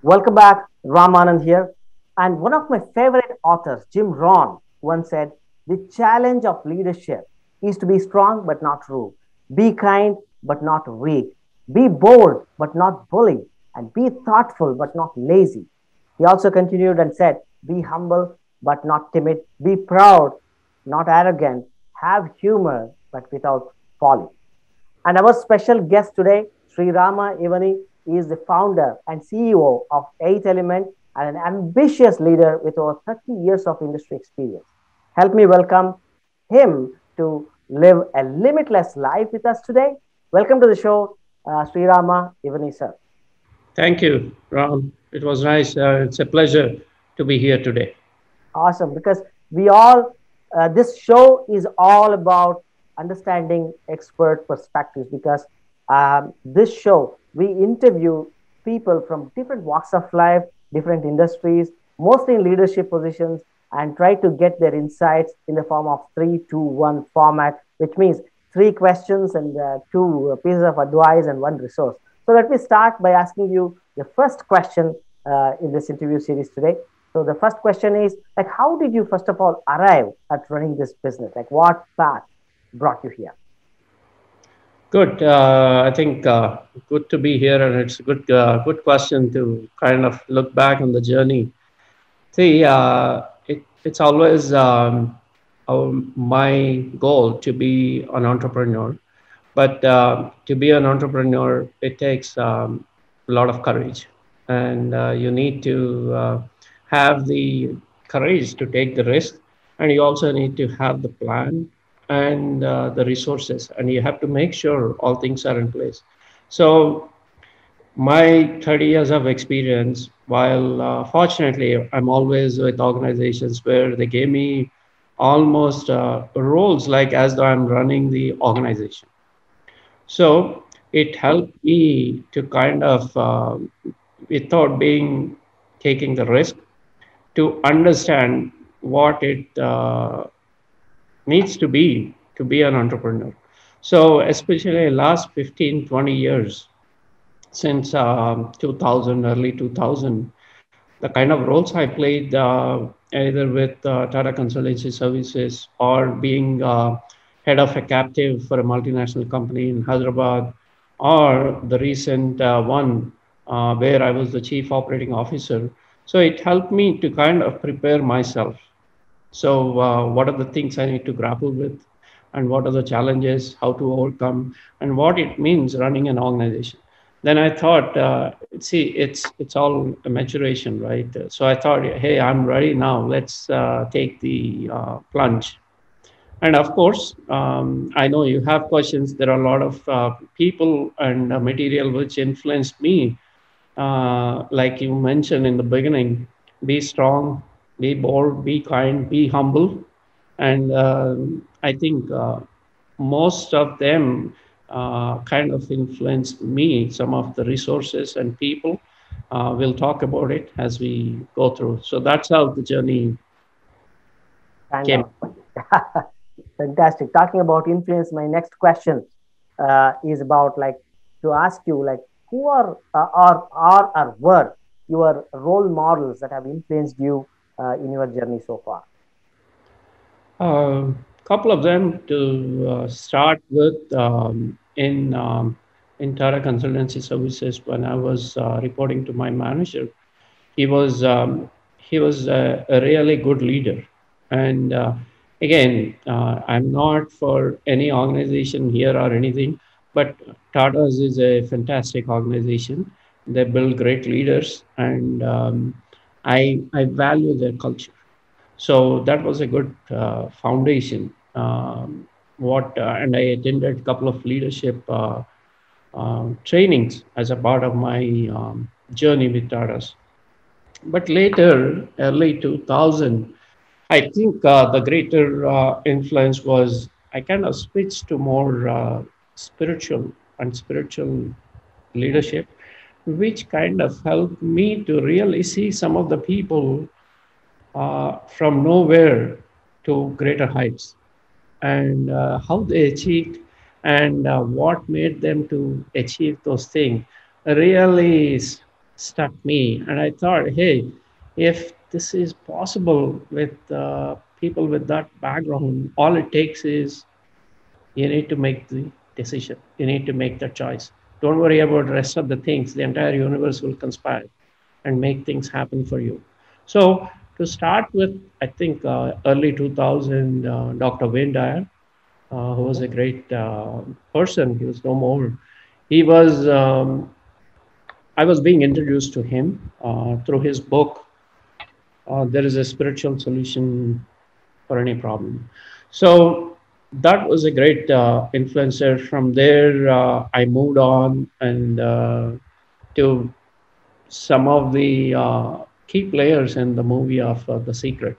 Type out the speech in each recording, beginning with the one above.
Welcome back, Ramanand here. And one of my favorite authors, Jim Rohn, once said, the challenge of leadership is to be strong but not rude, be kind but not weak, be bold but not bully, and be thoughtful but not lazy. He also continued and said, be humble but not timid, be proud, not arrogant, have humor but without folly. And our special guest today, SriRaama Evani, is the founder and CEO of Eighth Element and an ambitious leader with over 30 years of industry experience. Help me welcome him to live a limitless life with us today. Welcome to the show, SriRaama Evani, sir. Thank you, Ram. It was nice. It's a pleasure to be here today. Awesome, because we all, this show is all about understanding expert perspectives. Because this show, we interview people from different walks of life, different industries, mostly in leadership positions, and try to get their insights in the form of 3, 2, 1 format, which means three questions and two pieces of advice and one resource. So let me start by asking you the first question in this interview series today. So the first question is like, how did you first of all arrive at running this business? Like, what path brought you here? Good. I think good to be here, and it's a good question to kind of look back on the journey. See, it's always my goal to be an entrepreneur, but to be an entrepreneur, it takes a lot of courage, and you need to have the courage to take the risk, and you also need to have the plan and the resources, and you have to make sure all things are in place. So my 30 years of experience, while fortunately I'm always with organizations where they gave me almost roles like as though I'm running the organization. So it helped me to kind of, without being taking the risk, to understand what it needs to be an entrepreneur. So especially last 15, 20 years, since 2000, early 2000, the kind of roles I played either with Tata Consultancy Services or being head of a captive for a multinational company in Hyderabad, or the recent one where I was the chief operating officer. So it helped me to kind of prepare myself. So, what are the things I need to grapple with, and what are the challenges, how to overcome, and what it means running an organization? Then I thought, see, it's all a maturation, right? So I thought, hey, I'm ready now. Let's take the plunge. And of course, I know you have questions. There are a lot of people and material which influenced me, like you mentioned in the beginning, be strong, be bold, be kind, be humble. And I think most of them kind of influenced me, some of the resources and people. We'll talk about it as we go through. So that's how the journey Kind came. of. Fantastic. Talking about influence, my next question is about like to ask you like who are or were your role models that have influenced you in your journey so far? A couple of them to start with in Tata Consultancy Services. When I was reporting to my manager, he was a really good leader. And again, I'm not for any organization here or anything, but Tata's is a fantastic organization. They build great leaders, and I value their culture. So that was a good foundation. What And I attended a couple of leadership trainings as a part of my journey with Tatas. But later, early 2000, I think the greater influence was I kind of switched to more spiritual leadership, which kind of helped me to really see some of the people from nowhere to greater heights, and how they achieved, and what made them to achieve those things really is. struck me. And I thought, hey, if this is possible with people with that background, all it takes is you need to make the decision. You need to make the choice. Don't worry about the rest of the things. The entire universe will conspire and make things happen for you. So to start with, I think early 2000, Dr. Wayne Dyer, who was Mhm, a great person, he was no more. He was, I was being introduced to him through his book, There is a Spiritual Solution for Any Problem. So that was a great influencer. From there, I moved on and to some of the key players in the movie of The Secret,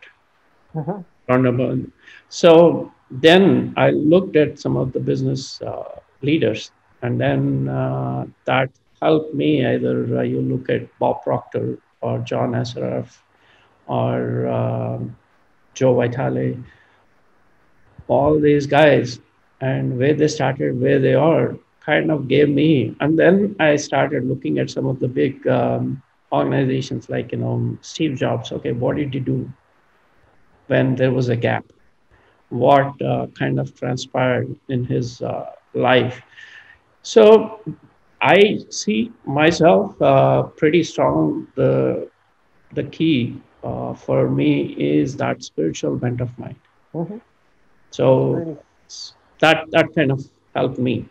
mhm, Ronda. So then I looked at some of the business leaders, and then that helped me. Either you look at Bob Proctor or John Assaraf or Joe Vitale, all these guys, and where they started, where they are, kind of gave me. And then I started looking at some of the big organizations like, Steve Jobs. Okay, what did he do when there was a gap? What kind of transpired in his life? So I see myself pretty strong. The key for me is that spiritual bent of mind. mhm. That's So really that kind of helped me.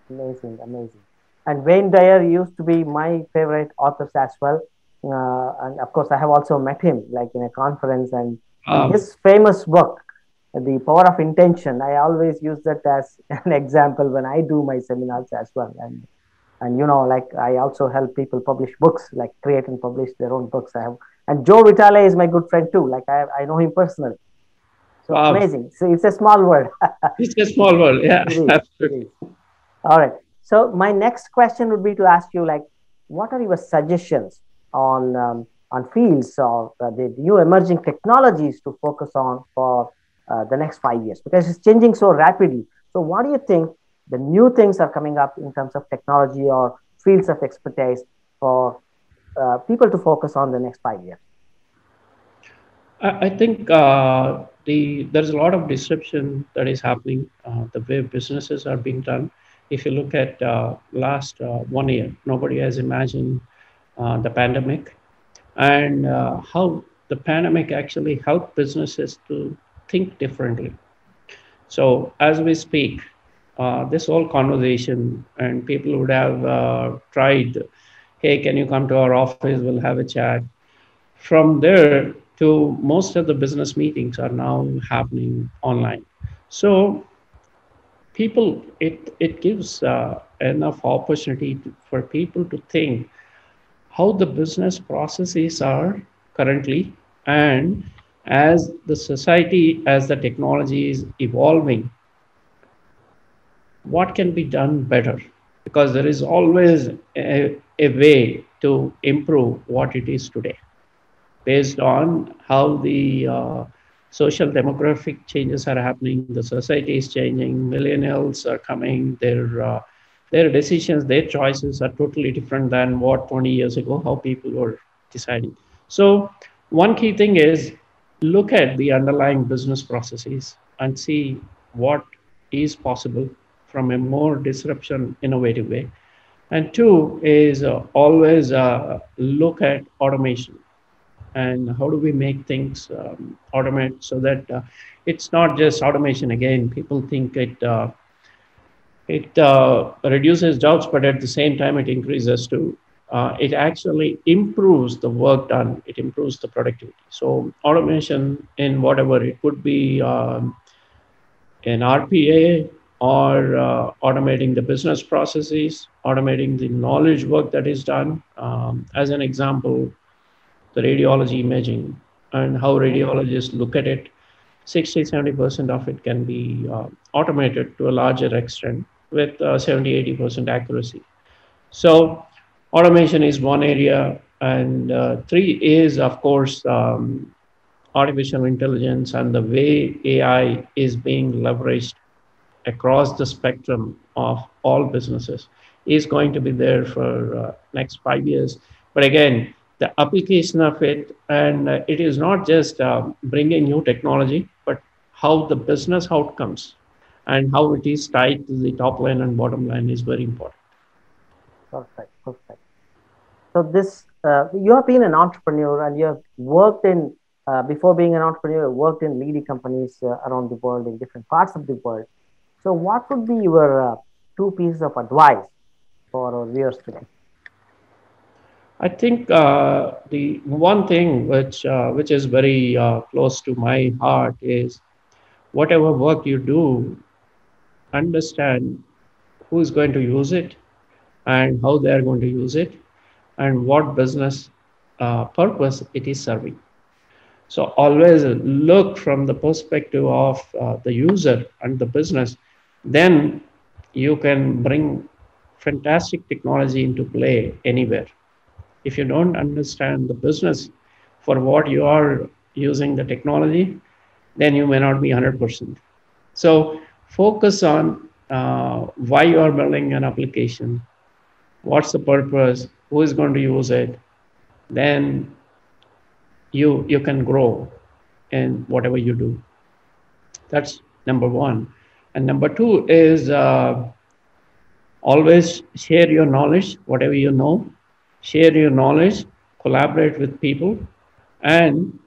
amazing, amazing. And Wayne Dyer used to be my favorite authors as well. And of course, I have also met him like in a conference, and Um, his famous book, The Power of Intention. I always use that as an example when I do my seminars as well. And like I also help people publish books, like create and publish their own books. I have, and Joe Vitale is my good friend too. Like I know him personally. So wow, amazing. So it's a small world. it's a small world. Yeah, It is. It absolutely. is. All right. So my next question would be to ask you, like, what are your suggestions on fields or the new emerging technologies to focus on for the next 5 years? Because it's changing so rapidly. So what do you think the new things are coming up in terms of technology or fields of expertise for people to focus on the next 5 years? I think there's a lot of disruption that is happening. The way businesses are being done. If you look at last 1 year, nobody has imagined the pandemic and how the pandemic actually helped businesses to think differently. So as we speak, this whole conversation, and people would have tried, hey, can you come to our office? We'll have a chat. From there to most of the business meetings are now happening online. So it gives enough opportunity for people to think how the business processes are currently, and as the society, as the technology is evolving, what can be done better, because there is always a way to improve what it is today based on how the social demographic changes are happening. The society is changing. Millennials are coming. Their decisions, their choices are totally different than what 20 years ago how people were deciding. So one key thing is look at the underlying business processes and see what is possible from a more disruption innovative way. And two is always look at automation and how do we make things automate so that it's not just automation. Again, people think it reduces jobs, but at the same time it increases too. It actually improves the work done. It improves the productivity. So automation in whatever it could be, an RPA, or automating the business processes, automating the knowledge work that is done. As an example, the radiology imaging and how Mhm. radiologists look at it, 60-70% of it can be automated to a larger extent with 70-80% accuracy. So automation is one area, and three is, of course, artificial intelligence and the way AI is being leveraged across the spectrum of all businesses is going to be there for next 5 years. But again, the application of it, and it is not just bringing new technology, but how the business outcomes and how it is tied to the top line and bottom line is very important. Perfect, perfect. So this, you have been an entrepreneur and you have worked in, before being an entrepreneur, you worked in leading companies around the world in different parts of the world. So what would be your two pieces of advice for our viewers today? I think the one thing which is very close to my heart is whatever work you do, understand who is going to use it and how they are going to use it and what business purpose it is serving. So always look from the perspective of the user and the business. Then you can bring fantastic technology into play anywhere. If you don't understand the business for what you are using the technology, then you may not be 100%. So focus on why you are building an application, what's the purpose, who is going to use it, then you can grow in whatever you do. That's number one. And number two is always share your knowledge, whatever you know, share your knowledge, collaborate with people, and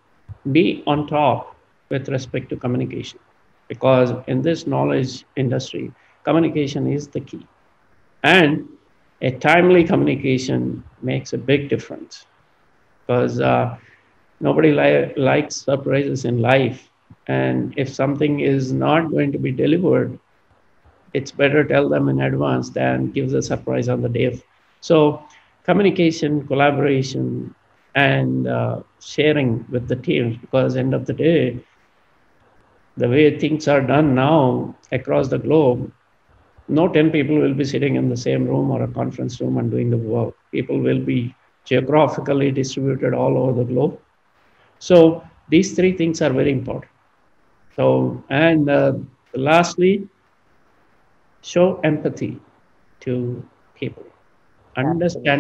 be on top with respect to communication. Because in this knowledge industry, communication is the key. And a timely communication makes a big difference because nobody likes surprises in life. And if something is not going to be delivered, it's better tell them in advance than give the surprise on the day of. So communication, collaboration, and sharing with the teams, because end of the day, the way things are done now across the globe, no 10 people will be sitting in the same room or a conference room and doing the work. People will be geographically distributed all over the globe. So these three things are very important. So, and lastly, show empathy to people. Absolutely.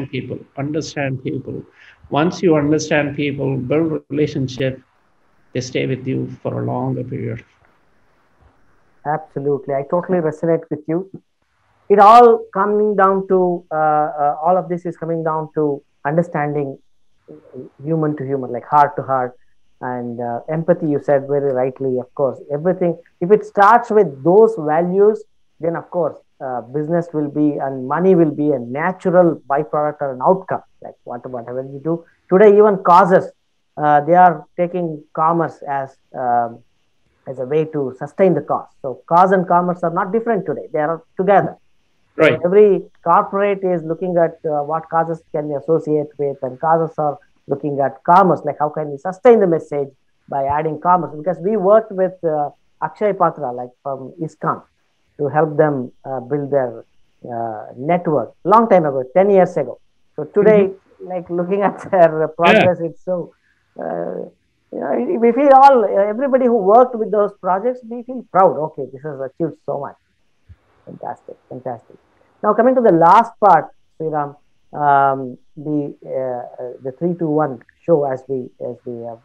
Understand people. Once you understand people, build relationship, they stay with you for a longer period. Absolutely. I totally resonate with you. It all coming down to, all of this is coming down to understanding human to human, like heart to heart, and empathy. You said very rightly, of course. Everything, if it starts with those values, then of course, business will be and money will be a natural byproduct or an outcome. Like whatever you do today, even causes, they are taking commerce as a way to sustain the cause. So cause and commerce are not different today; they are together. So Right, every corporate is looking at what causes can we associate with, and causes are looking at commerce, like how can we sustain the message by adding commerce. Because we worked with Akshay Patra, like from ISKCON, to help them build their network long time ago, 10 years ago. So hmm, today, like looking at their yeah, progress, it's so, we feel all, everybody who worked with those projects, we feel proud. Okay, this has achieved so much. Fantastic, fantastic. Now coming to the last part, Sriram, the 3 2 1 show, as we have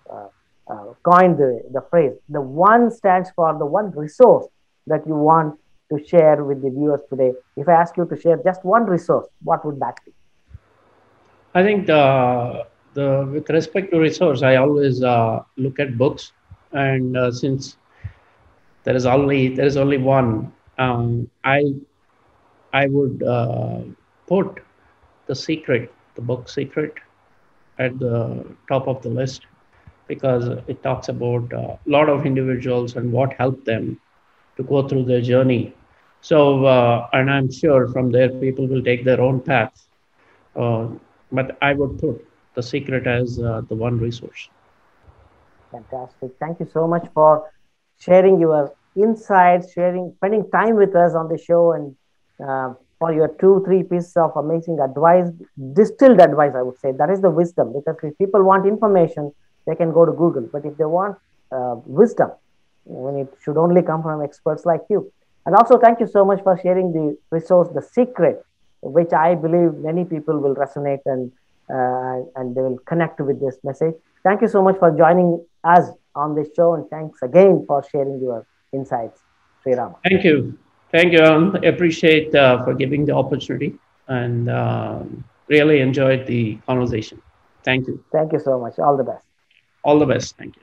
coined the phrase. The one stands for the one resource that you want to share with the viewers today. If I ask you to share just one resource, what would that be? I think the with respect to resource, I always look at books, and since there is only one, I would put the secret, the book secret, at the top of the list because it talks about a lot of individuals and what helped them to go through their journey. So, and I'm sure from there people will take their own path. Uh, but I would put the secret as the one resource. Fantastic. Thank you so much for sharing your insights, sharing, spending time with us on the show, and for your 2 3 pieces of amazing advice, distilled advice, I would say. That is the wisdom. Because if people want information, they can go to Google. But if they want wisdom, when it should only come from experts like you. And also, thank you so much for sharing the resource, The Secret, which I believe many people will resonate and and they will connect with this message. Thank you so much for joining us on this show, and thanks again for sharing your insights, SriRaama. Thank you. Thank you. Appreciate for giving the opportunity and really enjoyed the conversation. Thank you. Thank you so much. All the best. All the best. Thank you.